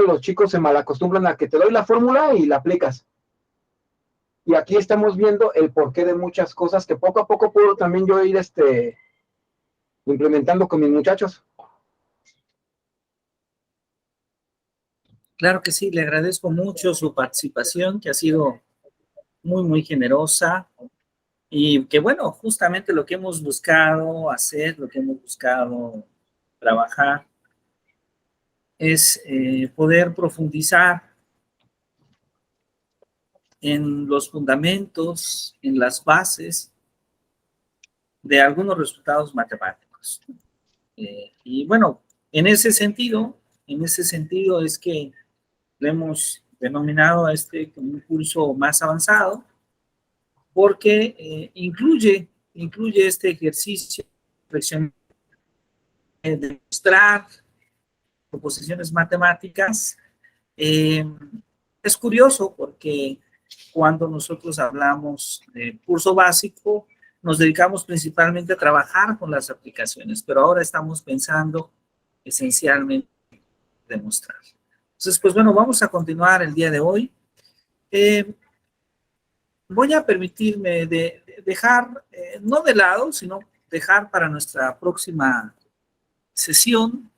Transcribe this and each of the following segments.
los chicos se malacostumbran a que te doy la fórmula y la aplicas. Y aquí estamos viendo el porqué de muchas cosas que poco a poco puedo también yo ir implementando con mis muchachos. Claro que sí, le agradezco mucho su participación, que ha sido muy, muy generosa y que bueno, justamente lo que hemos buscado hacer, lo que hemos buscado trabajar es poder profundizar en los fundamentos, en las bases de algunos resultados matemáticos. Y bueno, en ese sentido es que le hemos denominado a este como un curso más avanzado, porque incluye este ejercicio de demostrar proposiciones matemáticas. Es curioso porque cuando nosotros hablamos de curso básico, nos dedicamos principalmente a trabajar con las aplicaciones, pero ahora estamos pensando esencialmente en demostrar. Entonces, pues bueno, vamos a continuar el día de hoy. Voy a permitirme dejar, no de lado, sino dejar para nuestra próxima sesión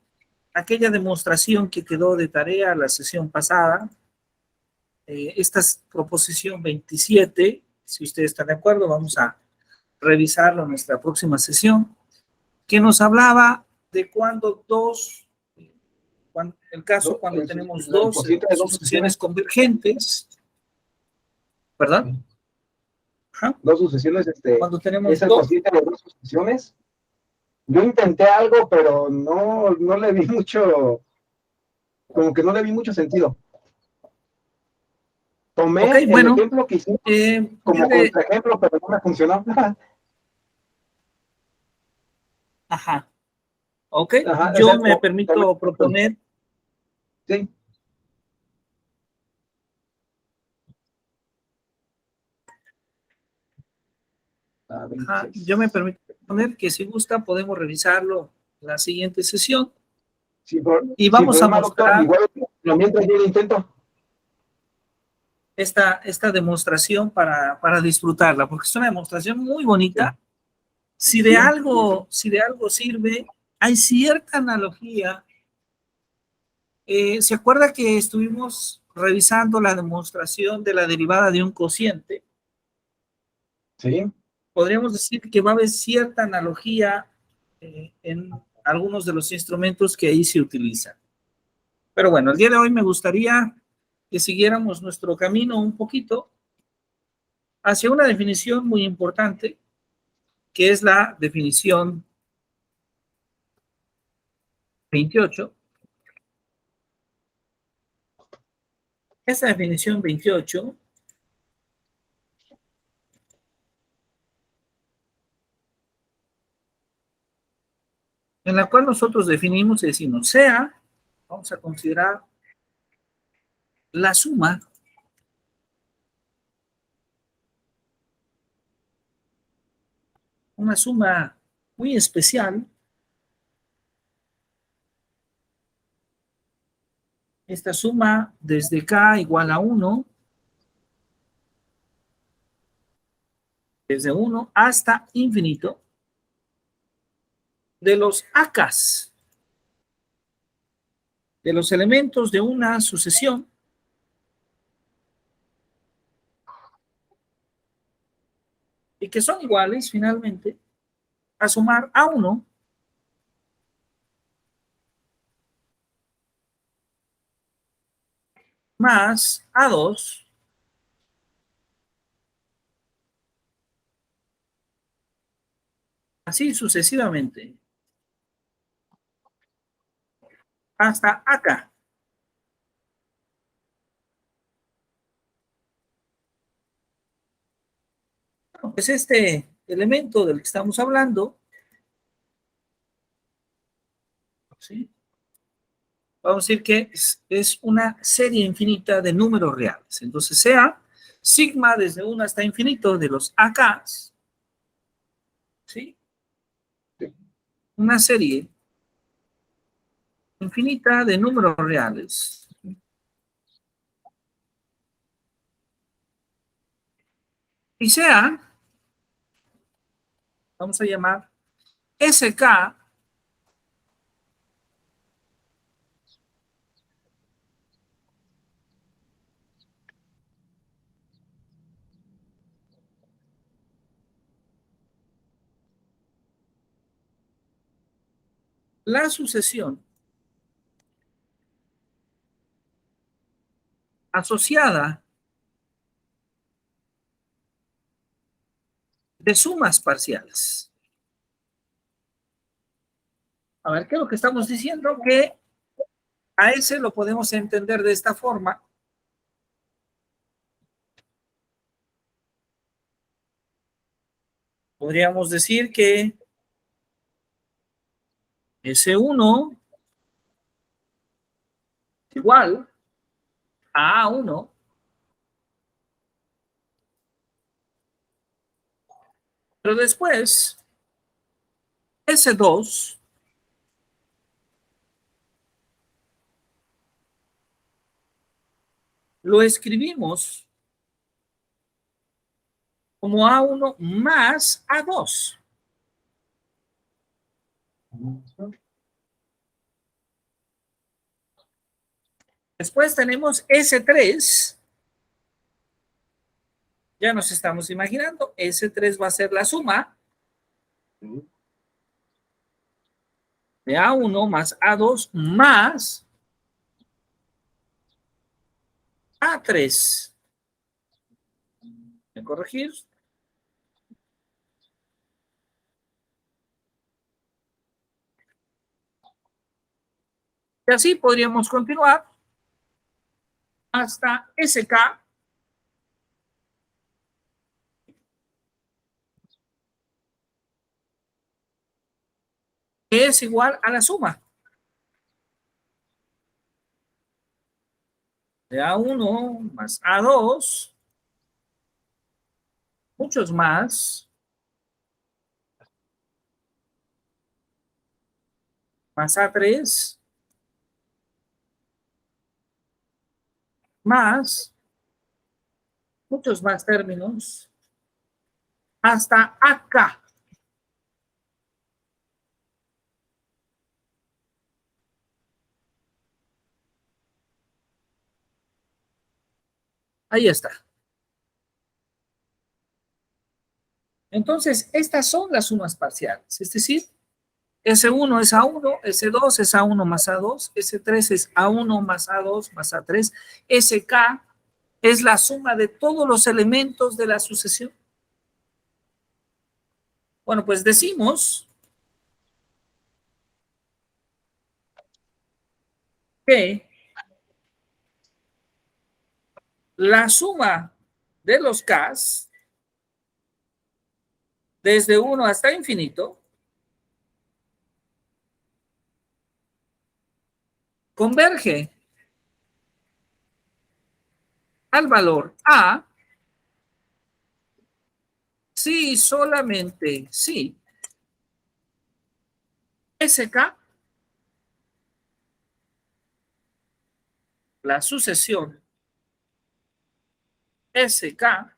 aquella demostración que quedó de tarea la sesión pasada. Esta es proposición 27. Si ustedes están de acuerdo, vamos a revisarlo en nuestra próxima sesión, que nos hablaba de cuando el caso cuando tenemos dos sucesiones convergentes, ¿verdad? Ajá. Dos sucesiones, cuando tenemos es el cociente de dos sucesiones. Yo intenté algo, pero no le vi mucho, como que no le vi mucho sentido. Tomé el ejemplo que hicimos como contraejemplo, pero no me funcionó. Ajá. Ok, ajá, yo me permito proponer. Sí. Ajá, yo me permito proponer que si gusta podemos revisarlo en la siguiente sesión. Sí, y vamos a mostrar, doctor, igual, mientras yo lo intento. Esta demostración para disfrutarla, porque es una demostración muy bonita. Si de algo sirve, hay cierta analogía. ¿Se acuerda que estuvimos revisando la demostración de la derivada de un cociente? Sí. Podríamos decir que va a haber cierta analogía en algunos de los instrumentos que ahí se utilizan. Pero bueno, el día de hoy me gustaría que siguiéramos nuestro camino un poquito hacia una definición muy importante, que es la definición 28. Esta definición 28 en la cual nosotros definimos y decimos, sea, vamos a considerar la suma una suma muy especial. Esta suma desde k igual a 1, desde 1 hasta infinito, de los AKs, de los elementos de una sucesión, y que son iguales finalmente a sumar a 1 más a 2 así sucesivamente hasta acá. Pues este elemento del que estamos hablando, ¿sí? Vamos a decir que es una serie infinita de números reales. Entonces sea sigma desde 1 hasta infinito de los AKs, ¿sí? Una serie infinita de números reales. y sea, vamos a llamar SK la sucesión asociada de sumas parciales. A ver, ¿qué es lo que estamos diciendo? Que a ese lo podemos entender de esta forma. Podríamos decir que S1 igual a A1 pero después S2 lo escribimos como A1 más A2. Después tenemos S3. Ya nos estamos imaginando. S3 va a ser la suma de A1 más A2 más A3. Voy a corregir. Y así podríamos continuar hasta SK que es igual a la suma de A1 más A2, muchos más A3, más muchos más términos, hasta acá. Ahí está. Entonces, estas son las sumas parciales, es decir, S1 es A1, S2 es A1 más A2, S3 es A1 más A2 más A3, SK es la suma de todos los elementos de la sucesión. Bueno, pues decimos que la suma de los Ks desde 1 hasta infinito converge al valor A si solamente si SK, la sucesión SK,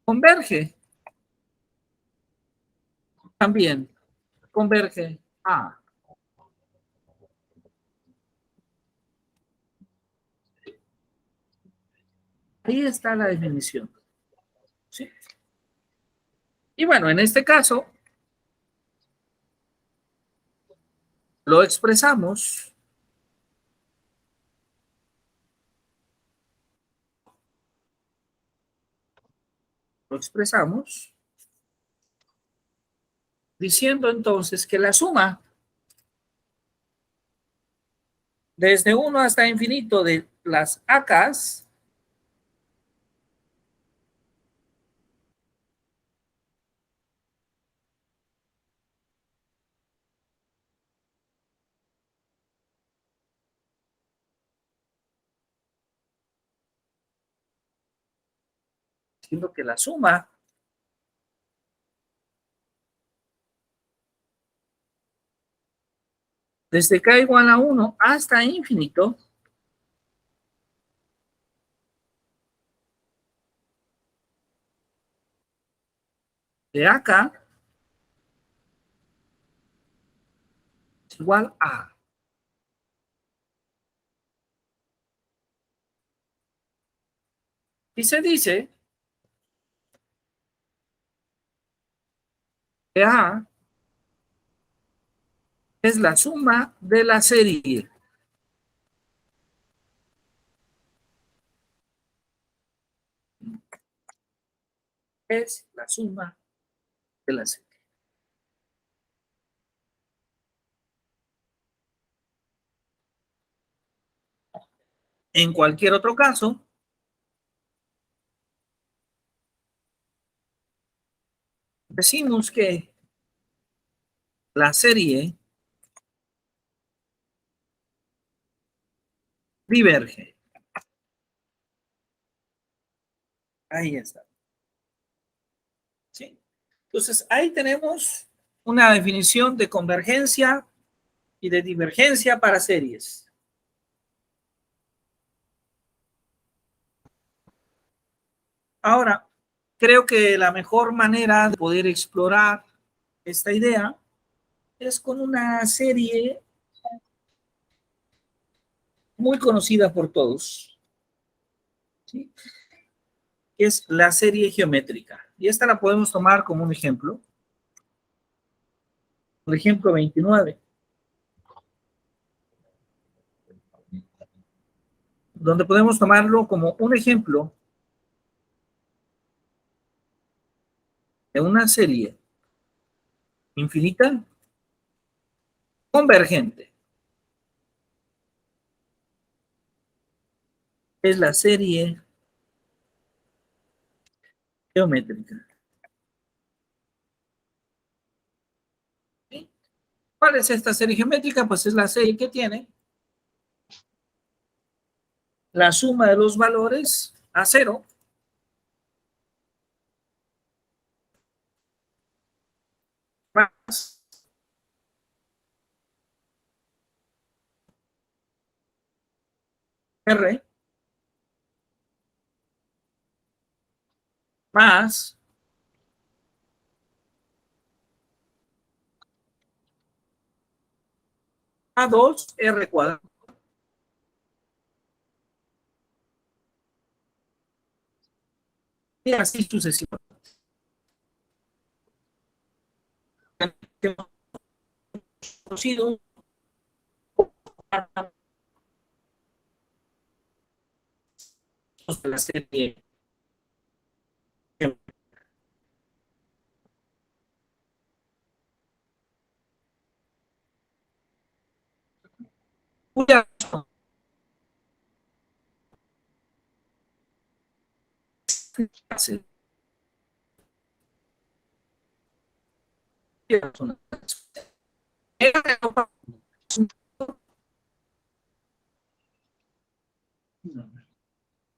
converge también, converge a. Ahí está la definición. ¿Sí? Y bueno, en este caso, lo expresamos diciendo entonces que la suma desde 1 hasta infinito de las AKs diciendo que la suma desde k igual a 1 hasta infinito, de acá es igual a. Y se dice que A es la suma de la serie. Es la suma de la serie. En cualquier otro caso, decimos que la serie diverge. Ahí está. ¿Sí? Entonces, ahí tenemos una definición de convergencia y de divergencia para series. Ahora, creo que la mejor manera de poder explorar esta idea es con una serie muy conocida por todos, ¿sí? Que es la serie geométrica. Y esta la podemos tomar como un ejemplo. Por ejemplo, 29. Donde podemos tomarlo como un ejemplo de una serie infinita convergente. Es la serie geométrica. ¿Sí? ¿Cuál es esta serie geométrica? Pues es la serie que tiene la suma de los valores a 0 más R más A2R cuadrado. Y así sucesivamente. Conocido de la serie.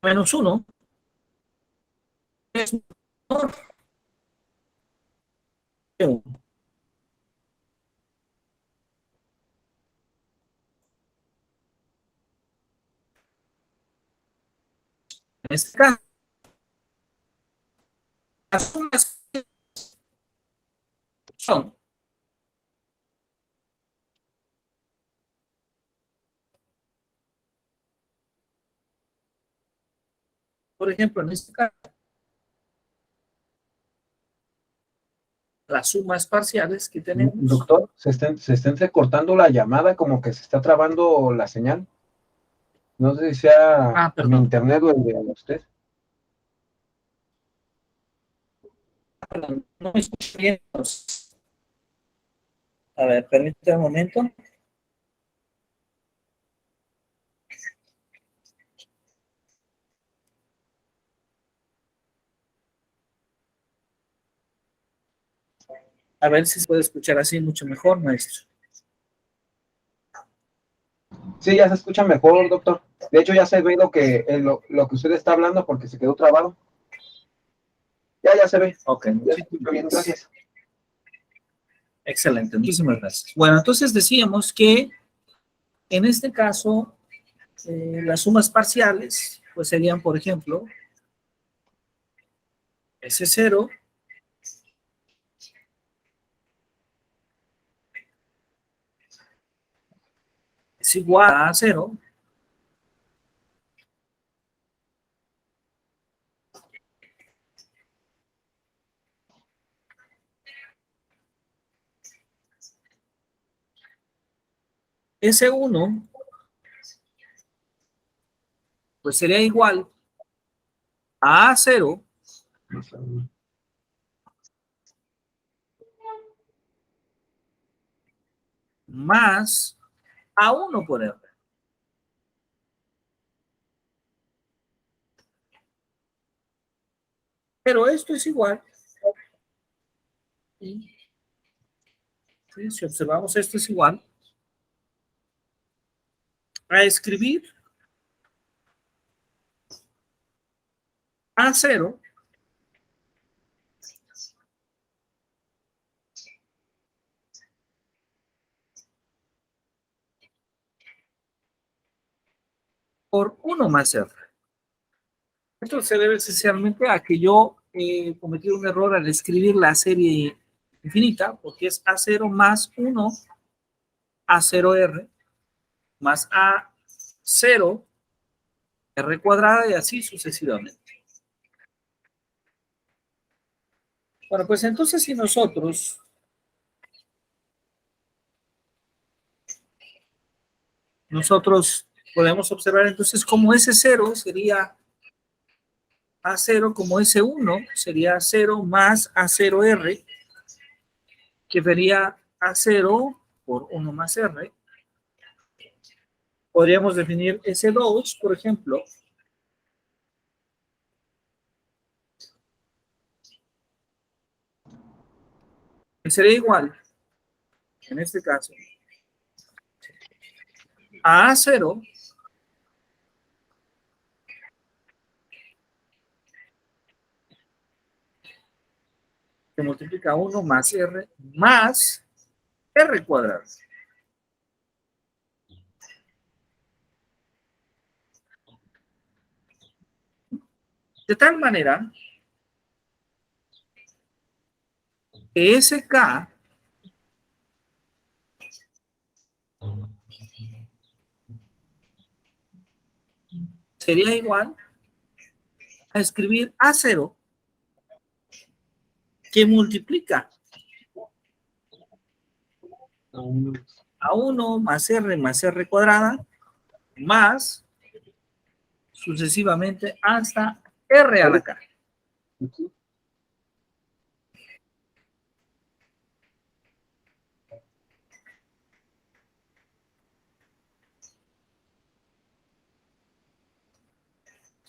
Menos 1 es menor que 1. En este caso, las sumas son por ejemplo, en este caso, las sumas parciales que tenemos. Doctor, se está entrecortando la llamada, como que se está trabando la señal. No sé si sea mi internet o el de usted. No me escucho bien. A ver, permítame un momento. A ver si se puede escuchar así mucho mejor, maestro. Sí, ya se escucha mejor, doctor. De hecho, ya se ve lo que usted está hablando porque se quedó trabado. Ya se ve. Ok, ya se escucha bien, gracias. Excelente, muchísimas gracias. Bueno, entonces decíamos que En este caso, las sumas parciales, pues serían, por ejemplo, S0 es igual a 0 S1 pues sería igual a A0 más A1 por R. Pero esto es igual. ¿Sí? Si observamos, esto es igual a escribir A0 por 1 más R. Esto se debe esencialmente a que yo he cometido un error al escribir la serie infinita, porque es A0 más 1 A0R más A0 R cuadrada y así sucesivamente. Bueno, pues entonces si nosotros podemos observar entonces como S0 sería A0, como S1 sería A0 más A0R, que vería A0 por 1 más R. Podríamos definir S2, por ejemplo, que sería igual, en este caso, a A0 que multiplica 1 más R cuadrado. De tal manera que SK sería igual a escribir A0 que multiplica a 1 más R cuadrada más sucesivamente hasta R a la K.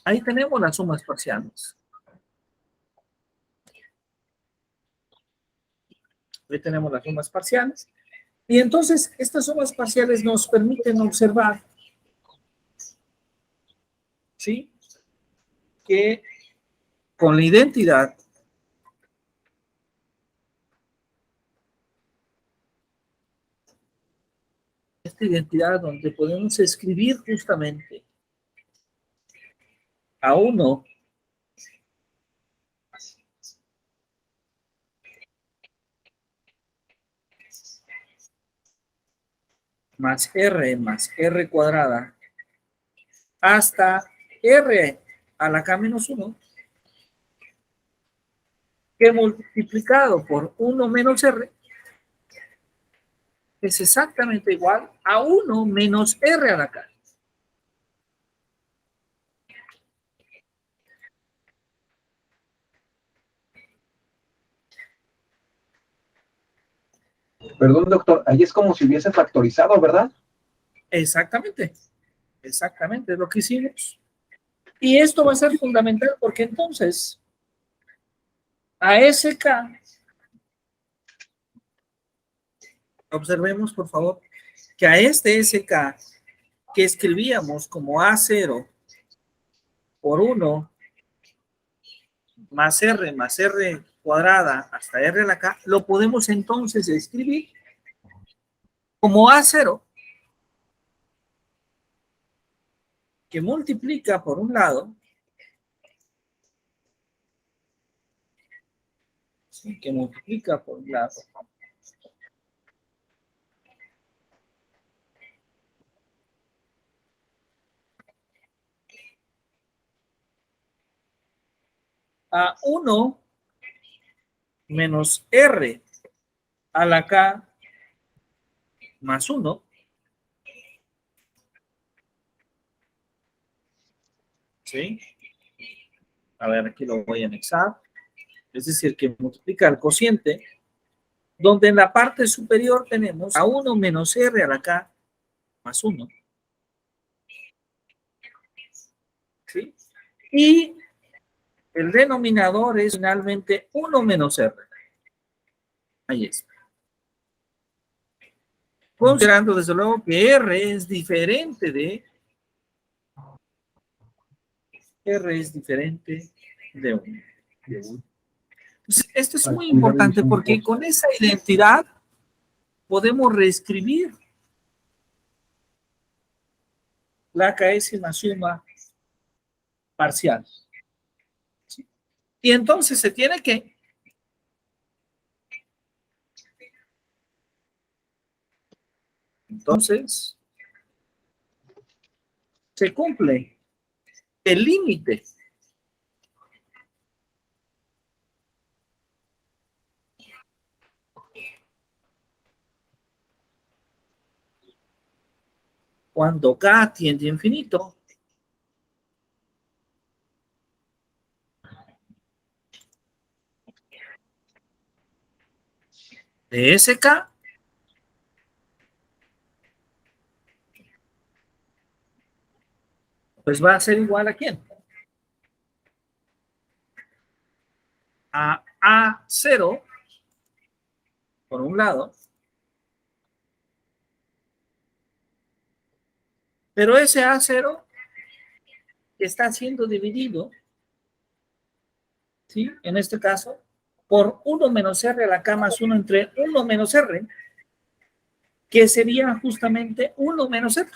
Ahí tenemos las sumas parciales. Ahí tenemos las sumas parciales. Y entonces estas sumas parciales nos permiten observar, ¿sí?, que con la identidad esta identidad donde podemos escribir justamente a 1 más R cuadrada hasta R a la K menos 1, que multiplicado por 1 menos R es exactamente igual a 1 menos R a la K. Perdón, doctor, ahí es como si hubiese factorizado, ¿verdad? Exactamente, exactamente es lo que hicimos. Y esto va a ser fundamental porque entonces a SK, observemos por favor, que a este SK que escribíamos como A0 por 1 más R cuadrada hasta R a la K, lo podemos entonces escribir como A0 que multiplica por un lado, ¿sí? Que multiplica por un lado a 1 menos R a la K más 1, ¿sí? A ver, aquí lo voy a anexar. Es decir, que multiplica el cociente, donde en la parte superior tenemos a 1 menos R a la K más 1, ¿sí? Y el denominador es finalmente 1 menos R. Ahí está. Considerando desde luego que R es diferente de 1. Entonces, esto es muy importante porque con esa identidad podemos reescribir la késima suma parcial. ¿Sí? Y entonces se tiene que se cumple el límite cuando K tiende a infinito de SK pues va a ser igual a ¿quién? A A0 por un lado, pero ese A0 está siendo dividido, ¿sí? En este caso, por 1 menos R a la K más 1 entre 1 menos R, que sería justamente 1 menos R.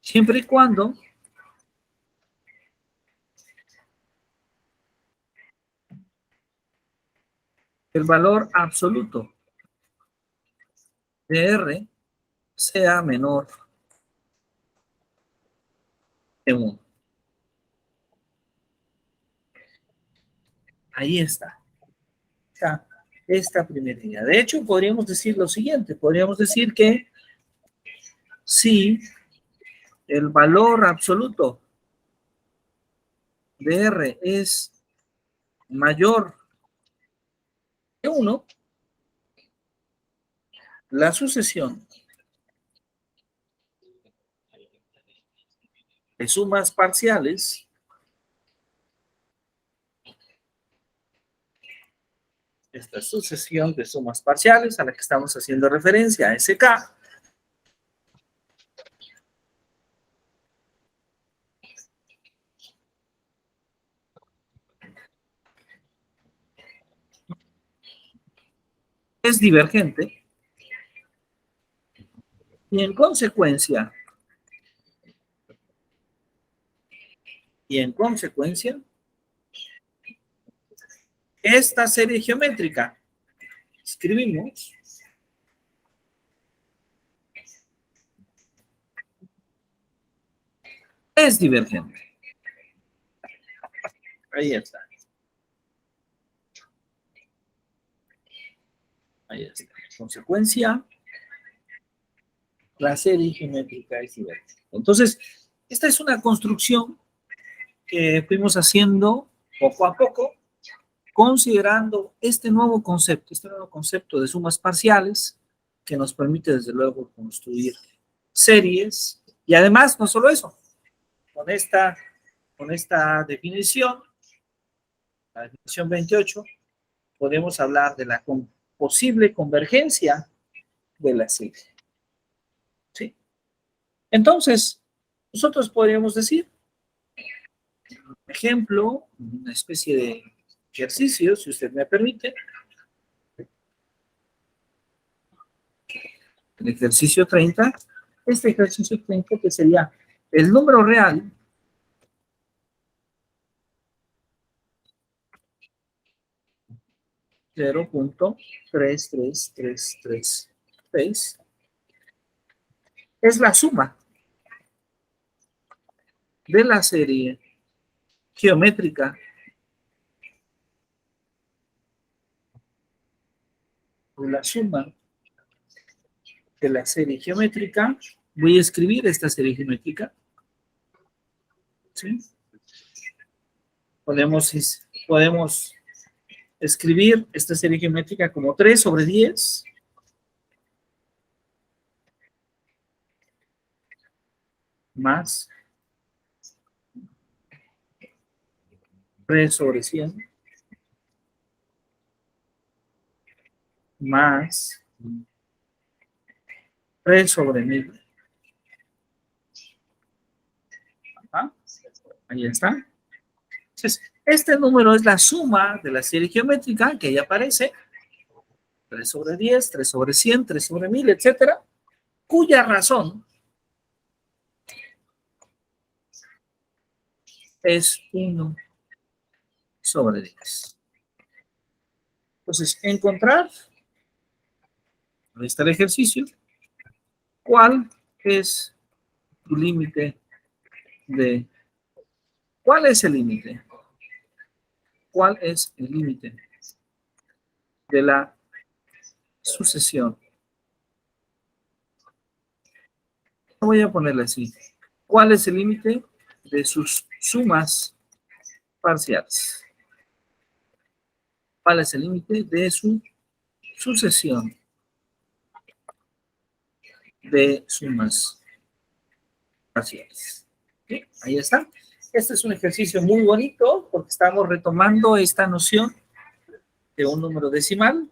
Siempre y cuando el valor absoluto de R sea menor que 1. Ahí está. Esta primera idea. De hecho, podríamos decir lo siguiente. Podríamos decir que si el valor absoluto de R es mayor que 1, la sucesión de sumas parciales esta sucesión de sumas parciales a la que estamos haciendo referencia, SK, es divergente y en consecuencia, esta serie geométrica, escribimos, es divergente. Ahí está. Ahí está. En consecuencia, la serie geométrica es divergente. Entonces, esta es una construcción que fuimos haciendo poco a poco, considerando este nuevo concepto de sumas parciales, que nos permite, desde luego, construir series, y además, no solo eso, con esta definición, la definición 28, podemos hablar de la posible convergencia de la serie. ¿Sí? Entonces, nosotros podríamos decir, por ejemplo, una especie de ejercicio, si usted me permite. El ejercicio 30. Este ejercicio 30 que sería el número real (0.33336) es la suma de la serie geométrica Voy a escribir esta serie geométrica, ¿sí? Podemos escribir esta serie geométrica como 3/10 más 3/100 más 3/1000. Ajá. Ahí está. Entonces, este número es la suma de la serie geométrica que ahí aparece, 3/10, 3/100, 3/1000, etcétera, cuya razón es 1/10. Entonces, encontrar, ahí está el ejercicio, ¿cuál es tu límite de, cuál es el límite? ¿Cuál es el límite de la sucesión? Voy a ponerle así. ¿Cuál es el límite de sus sumas parciales? ¿Cuál es el límite de su sucesión de sumas parciales? ¿Sí? Ahí está. Este es un ejercicio muy bonito porque estamos retomando esta noción de un número decimal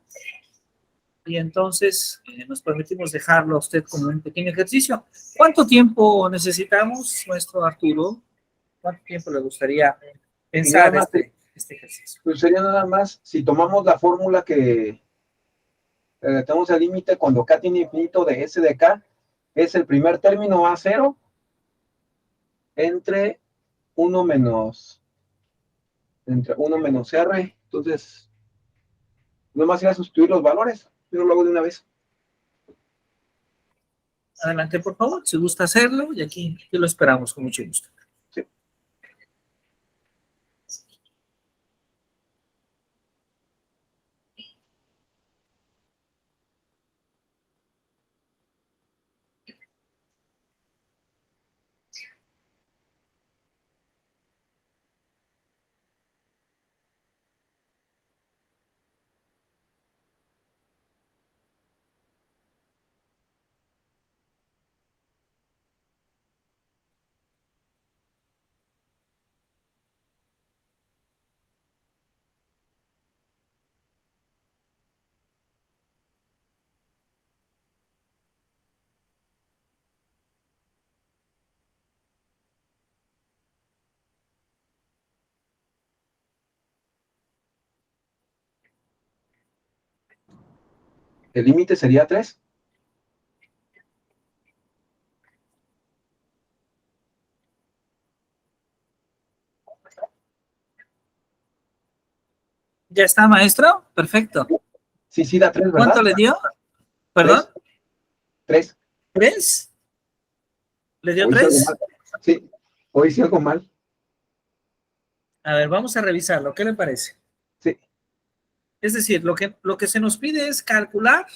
y entonces nos permitimos dejarlo a usted como un pequeño ejercicio. ¿Cuánto tiempo necesitamos, maestro Arturo? ¿Cuánto tiempo le gustaría pensar este ejercicio? Pues sería nada más, si tomamos la fórmula que tenemos el límite cuando k tiene infinito de s de k, es el primer término a 0 entre 1 menos r. Entonces, nomás irá a sustituir los valores. Yo lo hago de una vez. Adelante, por favor, si gusta hacerlo, y aquí lo esperamos con mucho gusto. Sí. El límite sería 3. ¿Ya está, maestro? Perfecto. Sí, da 3, ¿verdad? ¿Cuánto le dio? ¿Perdón? 3. ¿3? ¿Le dio Hoy 3? Sí, hoy hice algo mal. A ver, vamos a revisarlo. ¿Qué le parece? Sí. Es decir, lo que se nos pide es calcular.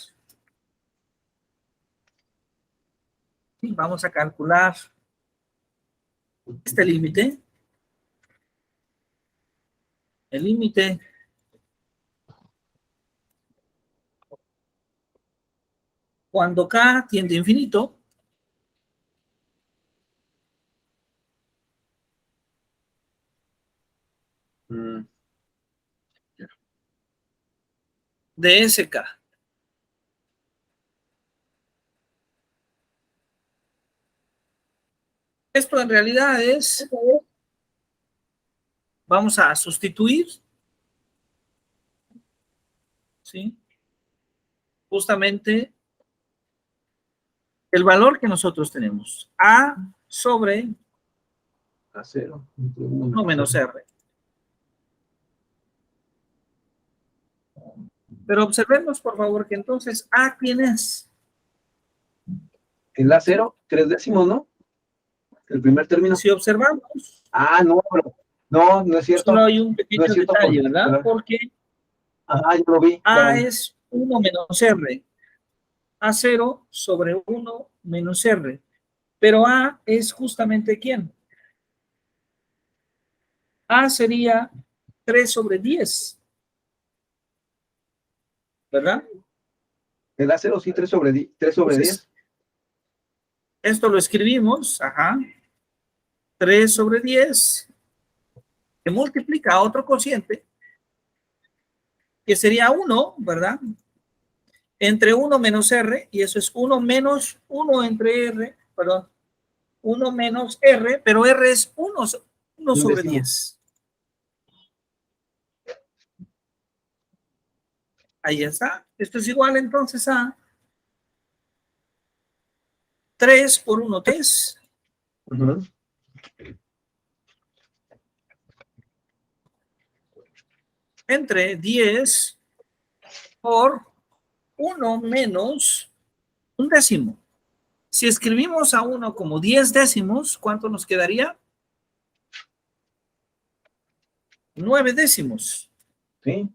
Vamos a calcular este límite. El límite cuando k tiende a infinito de sk. Esto en realidad es, vamos a sustituir ¿sí? Justamente el valor que nosotros tenemos. A sobre A0. 1 menos R. Pero observemos, por favor, que entonces A, ¿quién es? El A0, 3 décimos, ¿no? El primer término. Si observamos, No, pero no es cierto. solo hay un No es pequeño cierto detalle, ¿verdad? Porque yo lo vi. A es 1 menos R. A0 sobre 1 menos R. Pero A es justamente ¿quién? A sería 3 sobre 10. ¿Verdad? El A0 sí, 3 sobre 10. Entonces, esto lo escribimos, 3 sobre 10, que multiplica a otro cociente, que sería 1, ¿verdad? Entre 1 menos R, y eso es 1 menos 1 entre R, perdón, 1 menos R, pero R es 1 sobre 10. Ahí está. Esto es igual entonces a 3 por 1, 3. Entre 10 por 1 menos un décimo. Si escribimos a 1 como 10 décimos, ¿cuánto nos quedaría? 9 décimos. Sí.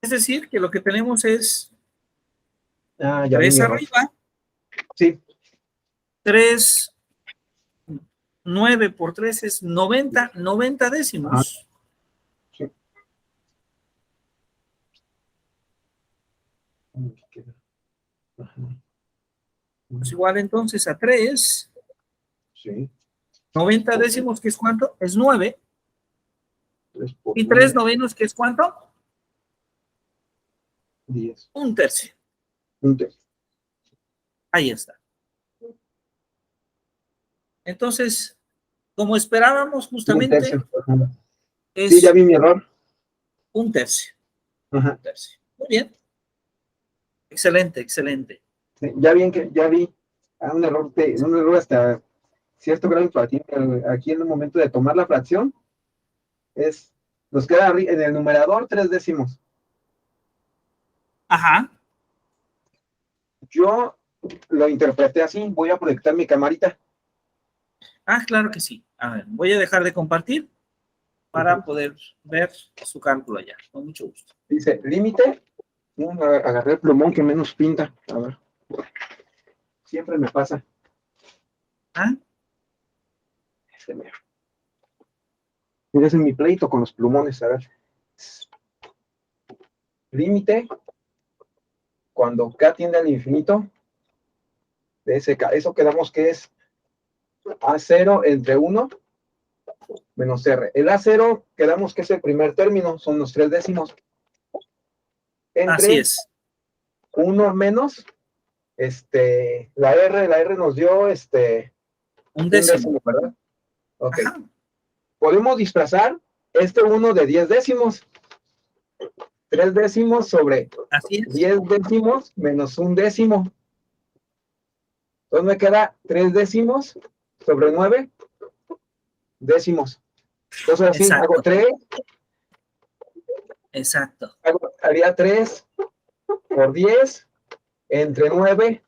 Es decir, que lo que tenemos es Ya 3 arriba. Sí. 3, 9 por 3 es 90 décimos. Sí. Es igual entonces a 3. Sí. 90 décimos, ¿que es cuánto? Es 9. 3 por ¿Y 3 novenos, que es cuánto? 10. Un tercio. Un tercio. Ahí está. Entonces, como esperábamos, justamente Sí, ya es vi mi error. un tercio. Ajá. Un tercio. Muy bien. Excelente, excelente. Sí, ya vi un error hasta cierto grado infatible aquí en el momento de tomar la fracción. Nos queda en el numerador 3 décimos. Ajá. Yo lo interpreté así. Voy a proyectar mi camarita. Claro que sí. A ver, voy a dejar de compartir para poder ver su cálculo allá. Con mucho gusto. Dice, límite. Agarré el plumón que menos pinta. A ver. Siempre me pasa. Mira, ese es mi pleito con los plumones. A ver. Límite. Cuando K tiende al infinito. De ese K. Eso quedamos que es A0 entre 1 menos R. El A0 quedamos que es el primer término. Son los 3 décimos. Así Entre es. 1 menos la R nos dio un un décimo, décimo, ¿verdad? Ok. Ajá. Podemos disfrazar este 1 de 10 décimos. 3 décimos sobre Así es. 10 décimos menos un décimo. Entonces me queda 3 décimos sobre 9 décimos. Entonces así Exacto. hago 3. Exacto. Haría 3 por 10 entre 9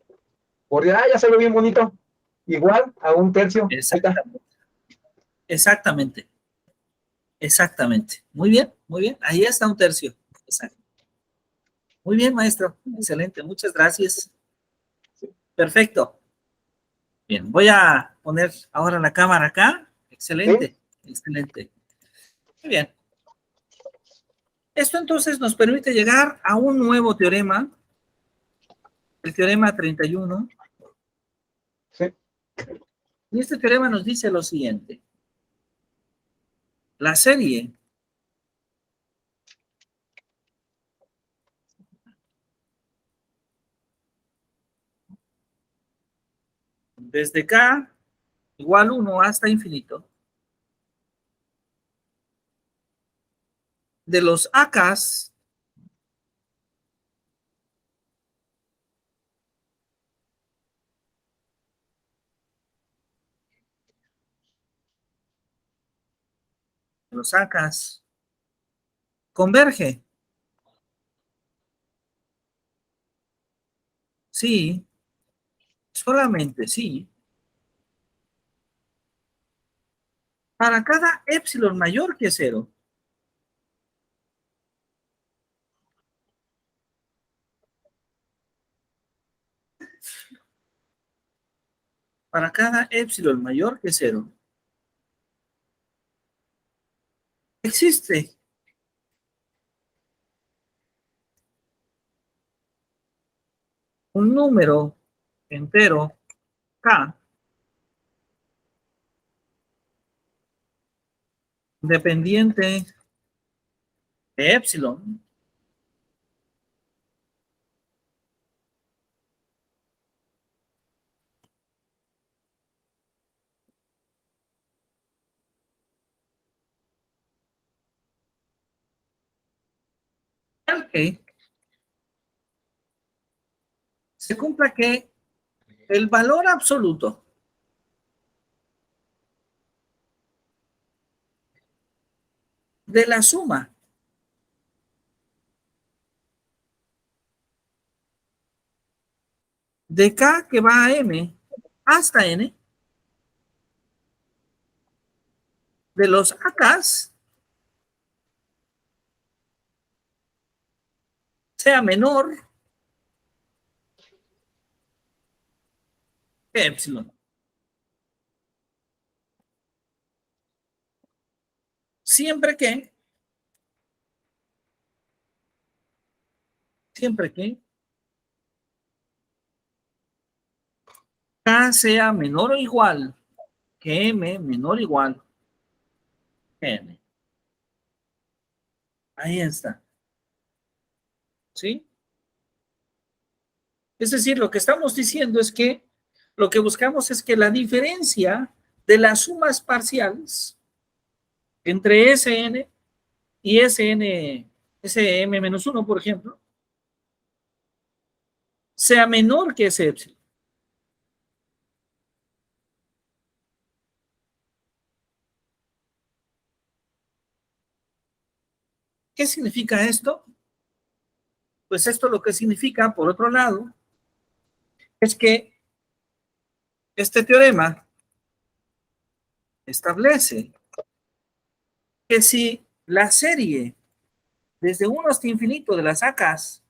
por 10. Ya salió bien bonito. Igual a un tercio. Exactamente. Exactamente. Exactamente. Muy bien, muy bien. Ahí está un tercio. Exacto. Muy bien, maestro. Excelente. Muchas gracias. Perfecto. Bien, voy a poner ahora la cámara acá. Excelente. Excelente. Muy bien. Esto entonces nos permite llegar a un nuevo teorema, el teorema 31. Sí. Y este teorema nos dice lo siguiente. La serie desde K igual 1 hasta infinito de los acas converge. Sí, solamente sí. Para cada épsilon mayor que cero. Para cada épsilon mayor que cero. Existe un número entero K dependiente de épsilon al que se cumpla que el valor absoluto de la suma de K que va a M hasta N de los AKs sea menor que épsilon. Siempre que K sea menor o igual que M, menor o igual que N. Ahí está. ¿Sí? Es decir, lo que estamos diciendo es que lo que buscamos es que la diferencia de las sumas parciales entre Sn y Sn, Sm-1, por ejemplo, sea menor que ese épsilon. ¿Qué significa esto? Pues esto lo que significa, por otro lado, es que este teorema establece que si la serie desde 1 hasta infinito de las AKs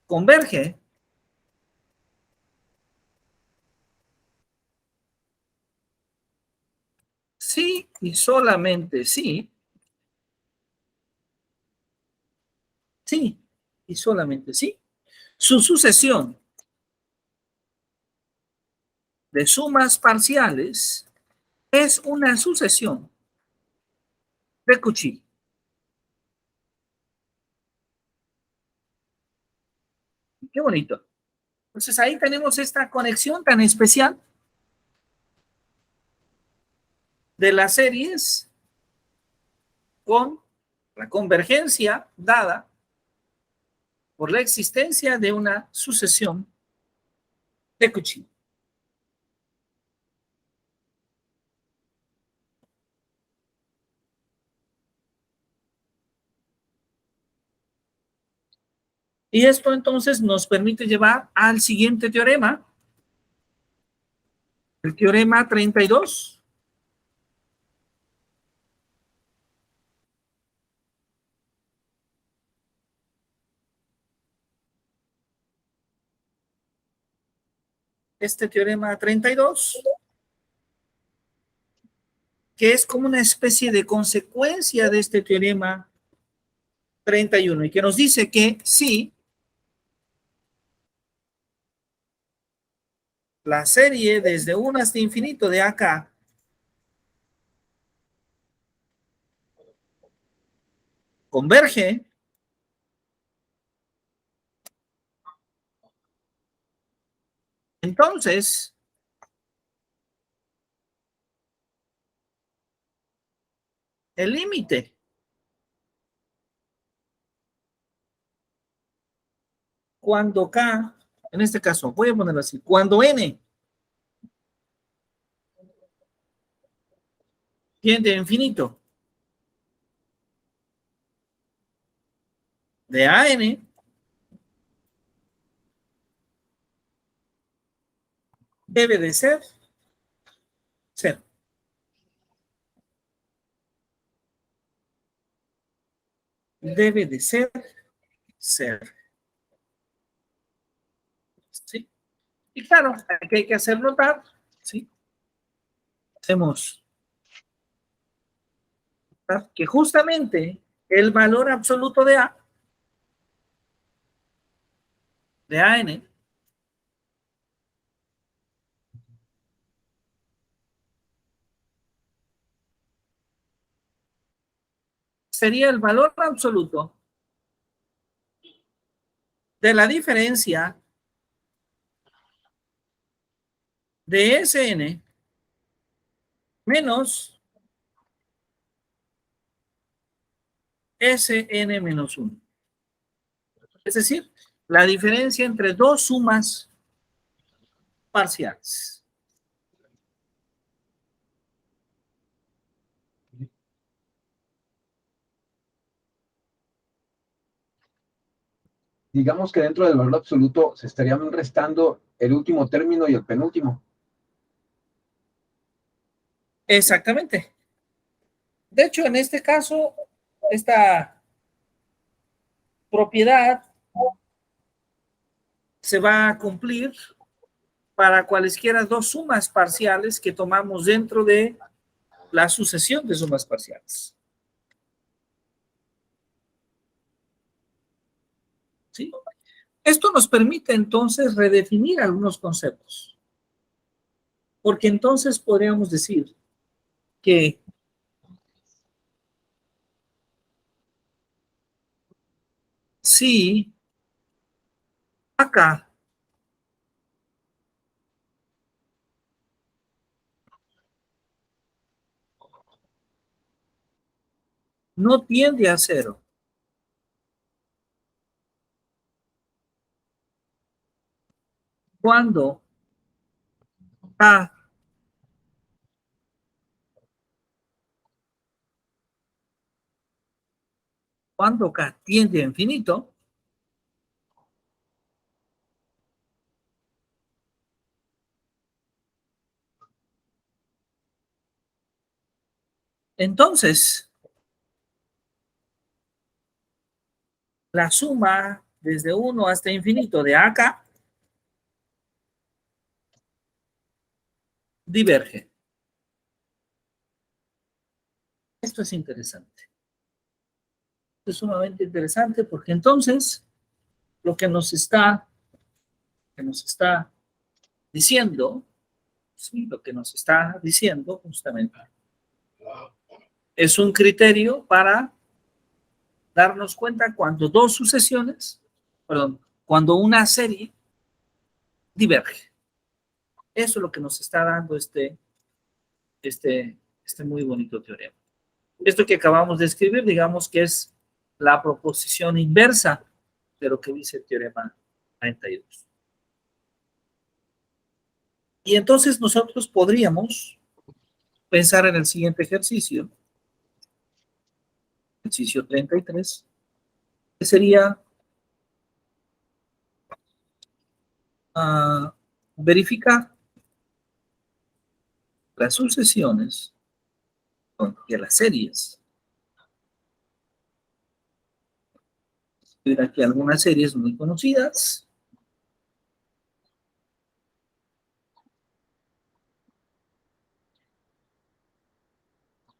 converge, sí y solamente sí, sí y solamente sí, su sucesión de sumas parciales es una sucesión de Cauchy. Qué bonito. Entonces ahí tenemos esta conexión tan especial de las series con la convergencia dada por la existencia de una sucesión de Cauchy. Y esto entonces nos permite llevar al siguiente teorema, el teorema 32. Este teorema 32, que es como una especie de consecuencia de este teorema 31 y que nos dice que sí, la serie desde 1 hasta infinito de acá converge, entonces el límite. Cuando K, en este caso, voy a ponerlo así, cuando N tiende a infinito, de a n debe de ser cero. Debe de ser cero. ¿Sí? Y claro, aquí hay que hacer notar, ¿sí? Hacemos que justamente el valor absoluto de AN, sería el valor absoluto de la diferencia de Sn menos Sn menos 1. Es decir, la diferencia entre dos sumas parciales. Digamos que dentro del valor absoluto se estarían restando el último término y el penúltimo. Exactamente. De hecho, en este caso, esta propiedad se va a cumplir para cualesquiera dos sumas parciales que tomamos dentro de la sucesión de sumas parciales. ¿Sí? Esto nos permite entonces redefinir algunos conceptos. Porque entonces podríamos decir que si acá no tiende a cero, cuando K tiende a infinito, entonces la suma desde 1 hasta infinito de acá diverge. Esto es interesante. Esto es sumamente interesante porque entonces lo que nos está diciendo, sí, lo que nos está diciendo justamente es un criterio para darnos cuenta cuando dos sucesiones, perdón, cuando una serie diverge. Eso es lo que nos está dando este muy bonito teorema. Esto que acabamos de escribir, digamos que es la proposición inversa de lo que dice el teorema 32. Y entonces nosotros podríamos pensar en el siguiente ejercicio, ejercicio 33, que sería verificar las sucesiones y las series. Ver aquí algunas series muy conocidas.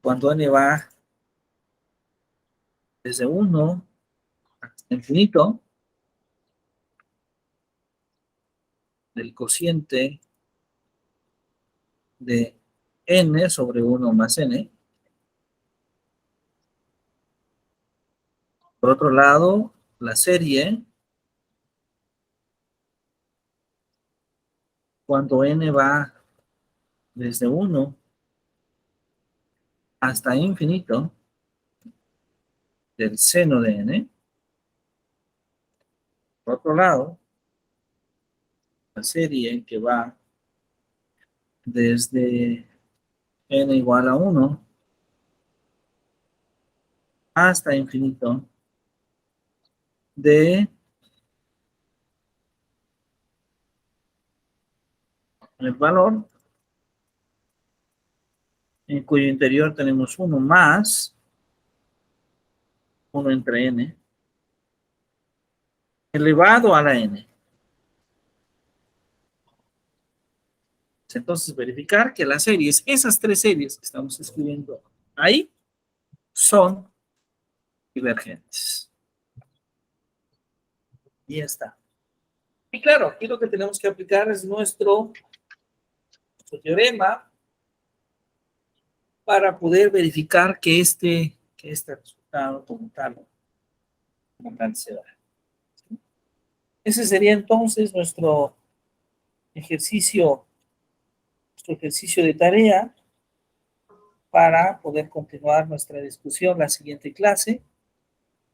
Cuando n va desde 1 hasta infinito, del cociente de n sobre 1 más n. Por otro lado, la serie, cuando n va desde 1 hasta infinito, del seno de n. Por otro lado, la serie que va desde n igual a 1 hasta infinito de el valor en cuyo interior tenemos 1 más 1 entre n elevado a la n. Entonces, verificar que las series, esas tres series que estamos escribiendo ahí, son divergentes. Y ya está. Y claro, aquí lo que tenemos que aplicar es nuestro teorema para poder verificar que este resultado como tal se da. Ese sería entonces nuestro ejercicio de tarea para poder continuar nuestra discusión la siguiente clase.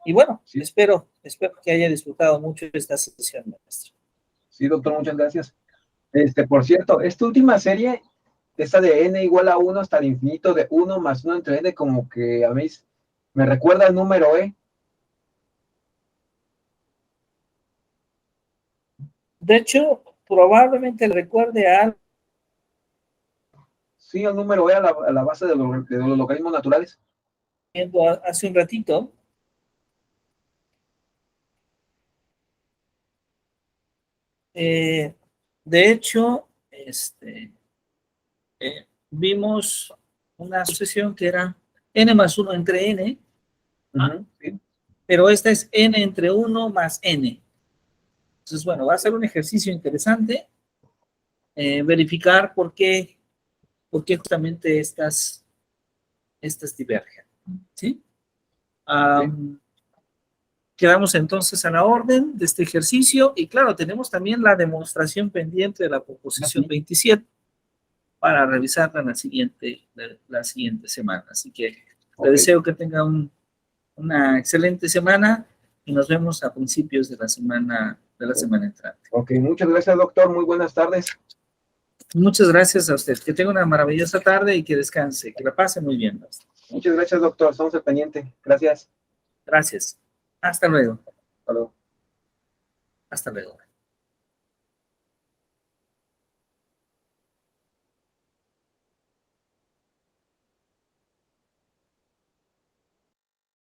Y bueno, sí. espero que haya disfrutado mucho esta sesión, maestro. Sí, doctor, muchas gracias. Por cierto, esta última serie, esta de n igual a 1 hasta el infinito de 1 más 1 entre n, como que a mí me recuerda el número e. De hecho, probablemente le recuerde a... Sí, el número e a la base de los logaritmos naturales. Hace un ratito. De hecho, vimos una sucesión que era n más 1 entre n, sí. Pero esta es n entre 1 más n. Entonces, bueno, va a ser un ejercicio interesante verificar por qué justamente estas divergen. ¿Sí? Sí. Quedamos entonces a la orden de este ejercicio y claro, tenemos también la demostración pendiente de la proposición 27 para revisarla en la siguiente semana. Así que le deseo que tenga una excelente semana y nos vemos a principios de la semana entrante. Ok, muchas gracias, doctor. Muy buenas tardes. Muchas gracias a usted. Que tenga una maravillosa tarde y que descanse. Que la pase muy bien, maestro. Muchas gracias, doctor. Estamos al pendiente. Gracias. Gracias. Hasta luego. Hasta luego. Hasta luego.